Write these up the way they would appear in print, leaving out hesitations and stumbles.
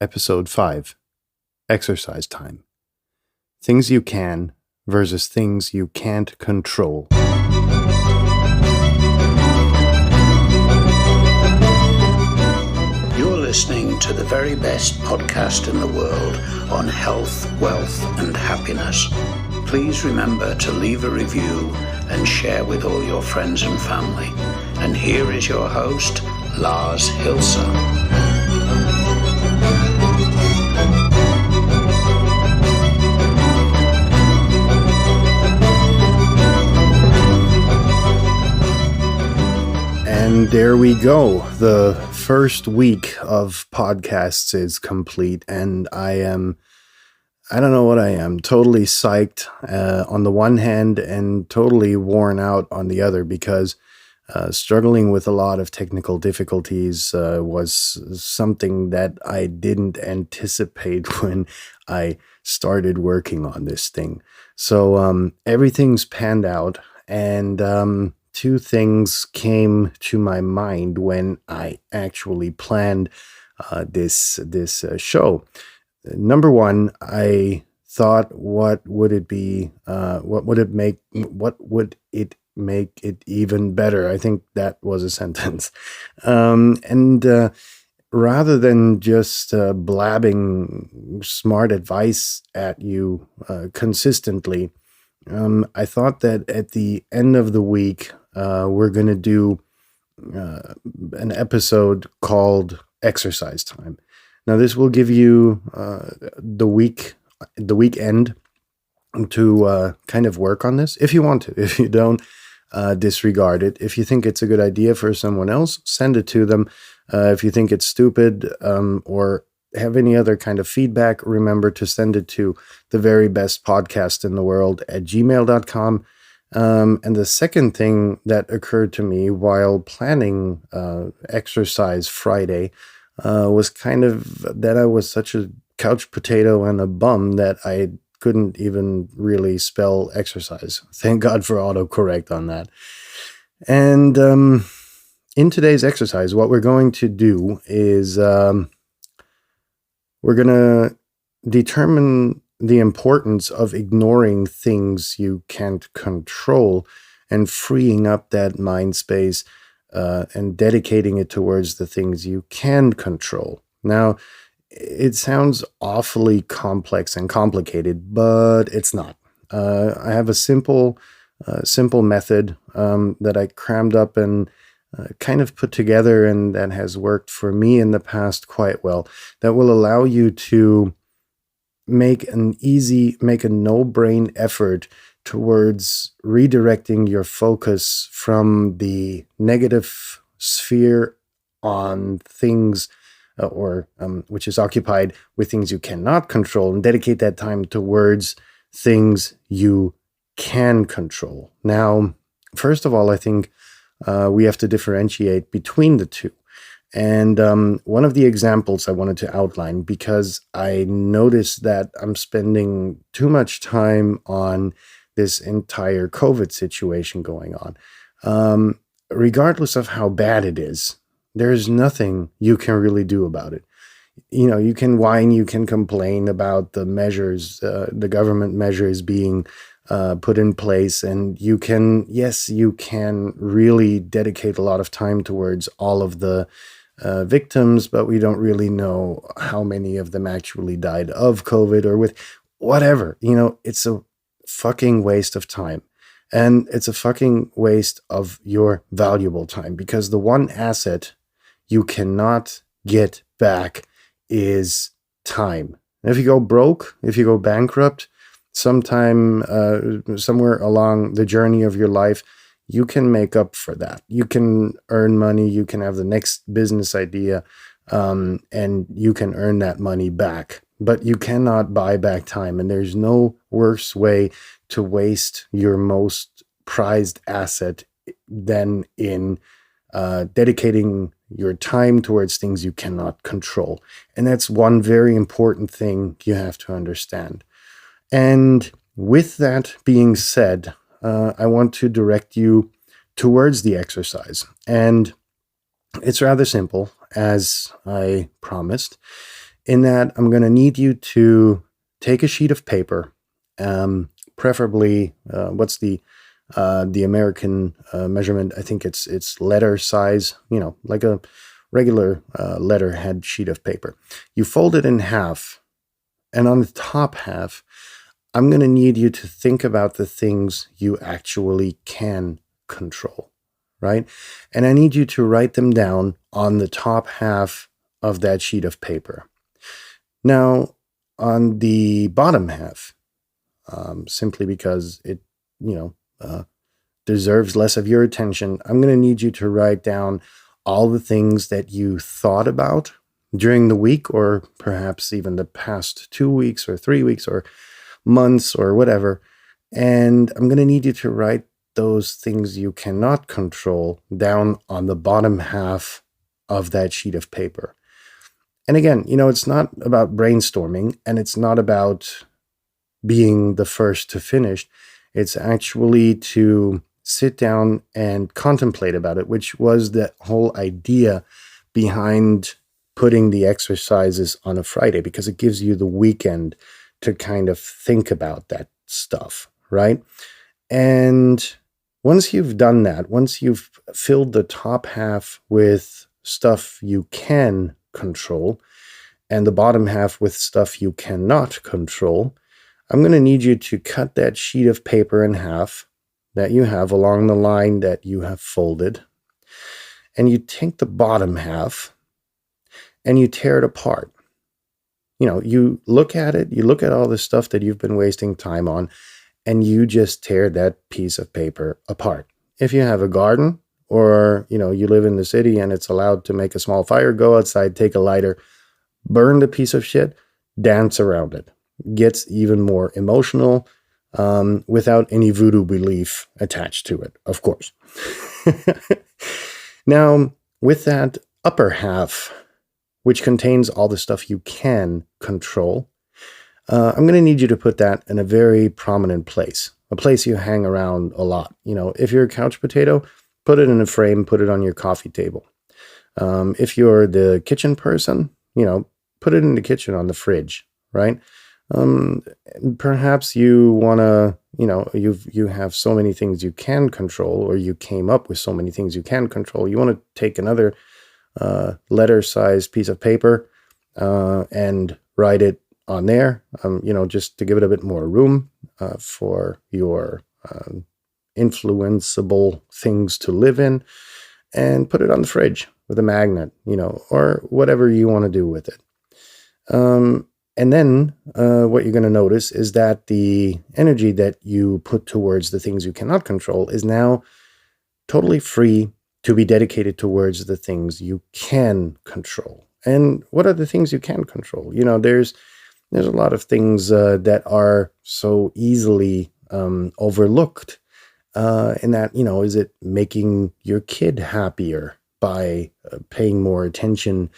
Episode 5, Exercise Time. Things you can versus things you can't control. You're listening to the very best podcast in the world on health, wealth, and happiness. Please remember to leave a review and share with all your friends and family. And here is your host, Lars Hilser. And there we go. The first week of podcasts is complete, and I don't know what I am, totally psyched on the one hand and totally worn out on the other, because struggling with a lot of technical difficulties was something that I didn't anticipate when I started working on this thing. So everything's panned out, and two things came to my mind when I actually planned this show. Number one, I thought, what would it make it even better? I think that was a sentence. And rather than just blabbing smart advice at you consistently, I thought that at the end of the week, we're going to do an episode called Exercise Time. Now, this will give you the weekend to kind of work on this if you want to. If you don't, disregard it. If you think it's a good idea for someone else, send it to them. If you think it's stupid or have any other kind of feedback, remember to send it to the very best podcast in the world at gmail.com. And the second thing that occurred to me while planning Exercise Friday was kind of that I was such a couch potato and a bum that I couldn't even really spell exercise. Thank God for autocorrect on that. And in today's exercise, what we're going to do is we're going to determine the importance of ignoring things you can't control and freeing up that mind space and dedicating it towards the things you can control. Now, it sounds awfully complex and complicated, but it's not. I have a simple method that I crammed up and kind of put together, and that has worked for me in the past quite well, that will allow you to make a no-brain effort towards redirecting your focus from the negative sphere on things which is occupied with things you cannot control, and dedicate that time towards things you can control. Now, first of all, I think we have to differentiate between the two. And one of the examples I wanted to outline, because I noticed that I'm spending too much time on this entire COVID situation going on. Regardless of how bad it is, there's nothing you can really do about it. You know, you can whine, you can complain about the measures, the government measures being put in place, and you can really dedicate a lot of time towards all of the victims, but we don't really know how many of them actually died of COVID or with whatever. You know, it's a fucking waste of time. And it's a fucking waste of your valuable time, because the one asset you cannot get back is time. And if you go broke, if you go bankrupt, somewhere along the journey of your life, you can make up for that. You can earn money, you can have the next business idea, and you can earn that money back. But you cannot buy back time, and there's no worse way to waste your most prized asset than in dedicating your time towards things you cannot control. And that's one very important thing you have to understand. And with that being said, I want to direct you towards the exercise. And it's rather simple, as I promised. in that I'm going to need you to take a sheet of paper, preferably, what's the American measurement? I think it's letter size, like a regular letterhead sheet of paper. You fold it in half, and on the top half, I'm going to need you to think about the things you actually can control, right? And I need you to write them down on the top half of that sheet of paper. Now, on the bottom half, simply because it, deserves less of your attention, I'm going to need you to write down all the things that you thought about during the week, or perhaps even the past 2 weeks or 3 weeks or months or whatever. And I'm going to need you to write those things you cannot control down on the bottom half of that sheet of paper. And again, it's not about brainstorming, and it's not about being the first to finish. It's actually to sit down and contemplate about it, which was the whole idea behind putting the exercises on a Friday, because it gives you the weekend to kind of think about that stuff, right? And once you've done that, once you've filled the top half with stuff you can control and the bottom half with stuff you cannot control, I'm going to need you to cut that sheet of paper in half that you have along the line that you have folded. And you take the bottom half and you tear it apart. You look at it, you look at all the stuff that you've been wasting time on, and you just tear that piece of paper apart. If you have a garden, or, you live in the city and it's allowed to make a small fire, go outside, take a lighter, burn the piece of shit, dance around it. Gets even more emotional, without any voodoo belief attached to it, of course. Now, with that upper half, which contains all the stuff you can control, I'm going to need you to put that in a very prominent place, a place you hang around a lot. If you're a couch potato, put it in a frame, put it on your coffee table. If you're the kitchen person, put it in the kitchen on the fridge, right? Perhaps you want to, you have so many things you can control, or you came up with so many things you can control. You want to take another letter-sized piece of paper and write it on there, just to give it a bit more room for your influenceable things to live in, and put it on the fridge with a magnet, or whatever you want to do with it. And then what you're going to notice is that the energy that you put towards the things you cannot control is now totally free to be dedicated towards the things you can control. And what are the things you can control? There's a lot of things that are so easily overlooked. In that, is it making your kid happier by paying more attention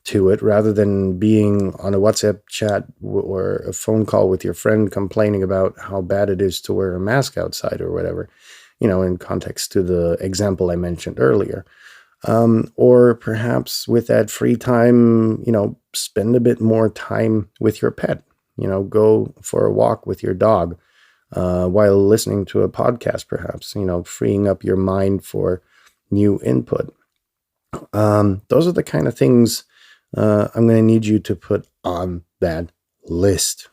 to it, rather than being on a WhatsApp chat or a phone call with your friend complaining about how bad it is to wear a mask outside or whatever, in context to the example I mentioned earlier. Or perhaps with that free time, spend a bit more time with your pet, go for a walk with your dog while listening to a podcast, perhaps, freeing up your mind for new input. Those are the kind of things I'm going to need you to put on that list.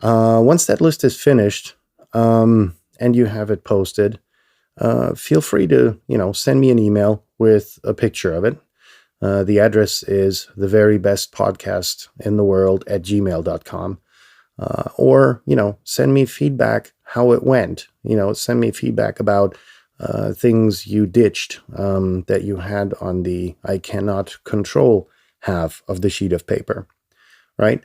Once that list is finished, and you have it posted, feel free to, send me an email with a picture of it. The address is theverybestpodcastintheworld@gmail.com. Or, send me feedback how it went. Send me feedback about things you ditched that you had on the I cannot control half of the sheet of paper, right?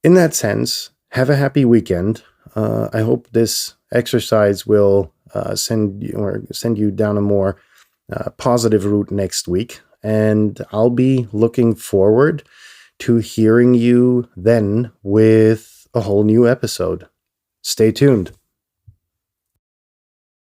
In that sense, have a happy weekend. I hope this exercise will send you down a more positive route next week. And I'll be looking forward to hearing you then with a whole new episode. Stay tuned.